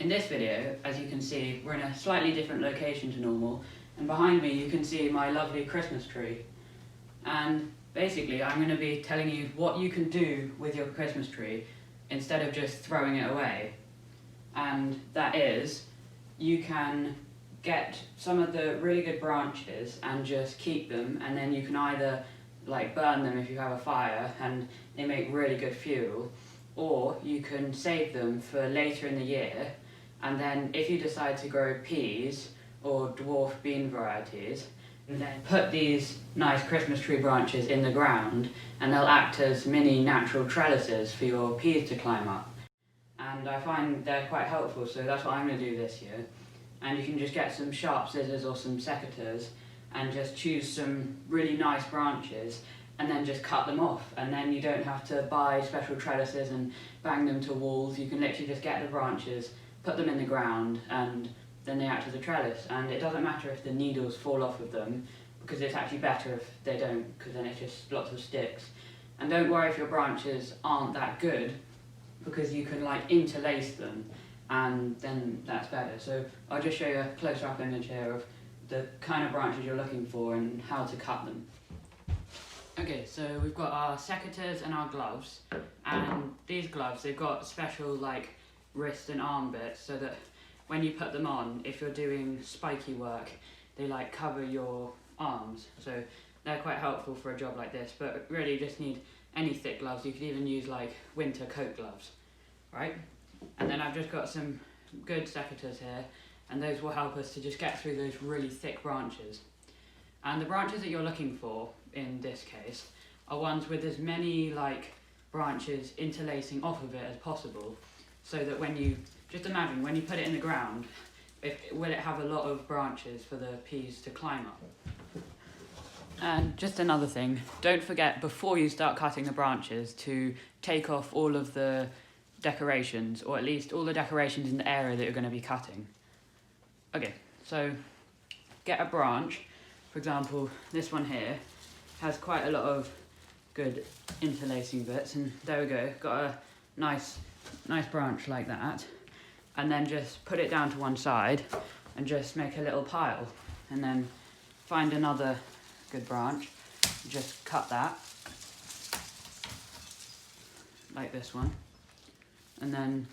In this video, as you can see, we're in a slightly different location to normal, and behind me you can see my lovely Christmas tree. And basically I'm going to be telling you what you can do with your Christmas tree instead of just throwing it away. And that is, you can get some of the really good branches and just keep them, and then you can either burn them if you have a fire and they make really good fuel, or you can save them for later in the year, and then if you decide to grow peas or dwarf bean varieties, then put these nice Christmas tree branches in the ground and they'll act as mini natural trellises for your peas to climb up. And I find they're quite helpful, so that's what I'm going to do this year. And you can just get some sharp scissors or some secateurs and just choose some really nice branches and then just cut them off, and then you don't have to buy special trellises and bang them to walls. You can literally just get the branches, put them in the ground, and then they act as a trellis. And it doesn't matter if the needles fall off of them, because it's actually better if they don't, because then it's just lots of sticks. And don't worry if your branches aren't that good, because you can interlace them, and then that's better. So I'll just show you a closer up image here of the kind of branches you're looking for and how to cut them. Okay, so we've got our secateurs and our gloves, and these gloves, they've got special wrist and arm bits, so that when you put them on, if you're doing spiky work, they cover your arms. So they're quite helpful for a job like this, but really you just need any thick gloves. You could even use winter coat gloves, right? And then I've just got some good secateurs here, and those will help us to just get through those really thick branches. And the branches that you're looking for in this case are ones with as many branches interlacing off of it as possible, so that when you just imagine when you put it in the ground, will it have a lot of branches for the peas to climb up. And just another thing, don't forget before you start cutting the branches to take off all of the decorations, or at least all the decorations in the area that you're going to be cutting. Okay, so get a branch. For example, this one here has quite a lot of good interlacing bits, and there we go, got a nice branch like that. And then just put it down to one side and just make a little pile, and then find another good branch, just cut that like this one, and then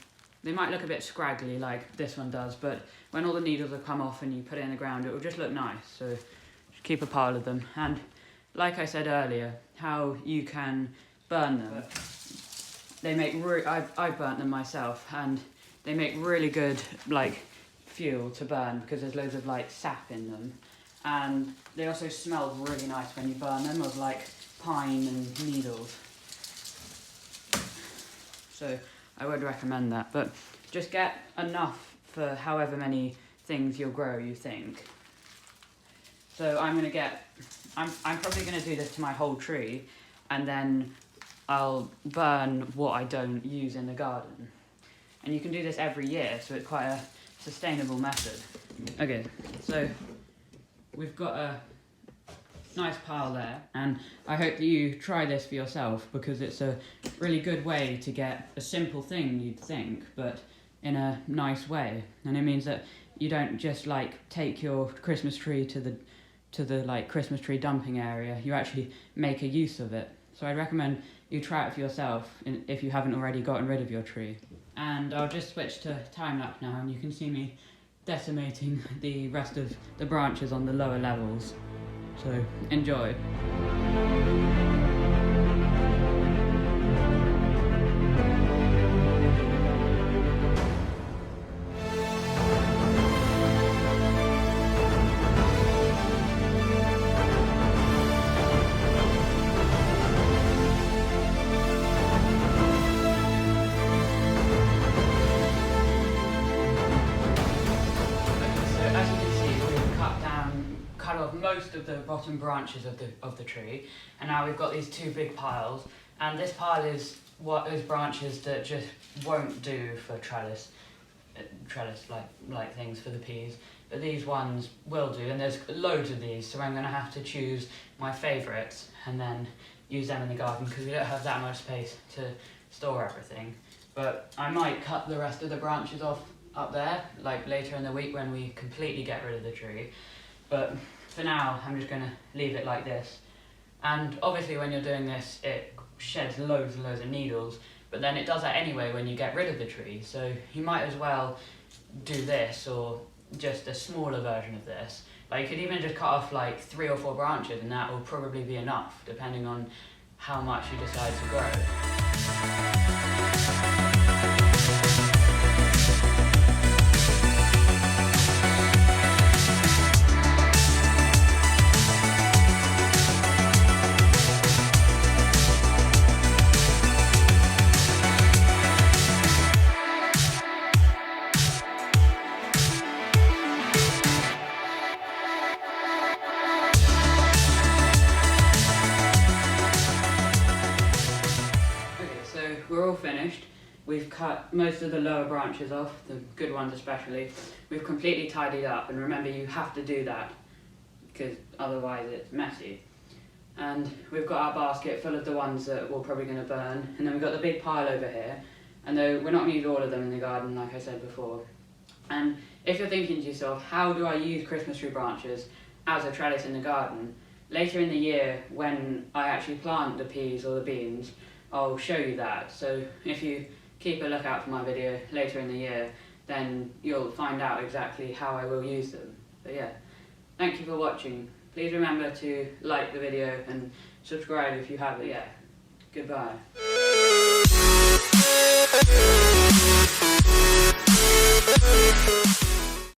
they might look a bit scraggly like this one does, but when all the needles have come off and you put it in the ground, it will just look nice. So just keep a pile of them. And like I said earlier, how you can burn them, they make I've burnt them myself, and they make really good fuel to burn, because there's loads of sap in them, and they also smell really nice when you burn them, of pine and needles. So I would recommend that, but just get enough for however many things you'll grow, you think. So I'm probably going to do this to my whole tree, and then I'll burn what I don't use in the garden. And you can do this every year, so it's quite a sustainable method. Okay, so we've got a nice pile there, and I hope that you try this for yourself, because it's a really good way to get a simple thing, you'd think, but in a nice way. And it means that you don't just take your Christmas tree to the Christmas tree dumping area. You actually make a use of it. So I'd recommend you try it for yourself if you haven't already gotten rid of your tree. And I'll just switch to time-lapse now, and you can see me decimating the rest of the branches on the lower levels. So enjoy. Most of the bottom branches of the tree, and now we've got these two big piles, and this pile is those branches that just won't do for trellis things for the peas, but these ones will do, and there's loads of these, so I'm going to have to choose my favourites and then use them in the garden, because we don't have that much space to store everything. But I might cut the rest of the branches off up there, like later in the week when we completely get rid of the tree. But for now, I'm just going to leave it like this. And obviously when you're doing this, it sheds loads and loads of needles, but then it does that anyway when you get rid of the tree. So you might as well do this, or just a smaller version of this. Like, you could even just cut off like 3 or 4 branches, and that will probably be enough, depending on how much you decide to grow. We're all finished. We've cut most of the lower branches off, the good ones especially. We've completely tidied up, and remember, you have to do that because otherwise it's messy. And we've got our basket full of the ones that we're probably going to burn, and then we've got the big pile over here, and though we're not going to use all of them in the garden like I said before. And if you're thinking to yourself, how do I use Christmas tree branches as a trellis in the garden? Later in the year, when I actually plant the peas or the beans, I'll show you that. So if you keep a lookout for my video later in the year, then you'll find out exactly how I will use them. But yeah, thank you for watching. Please remember to like the video and subscribe if you haven't yet. Goodbye.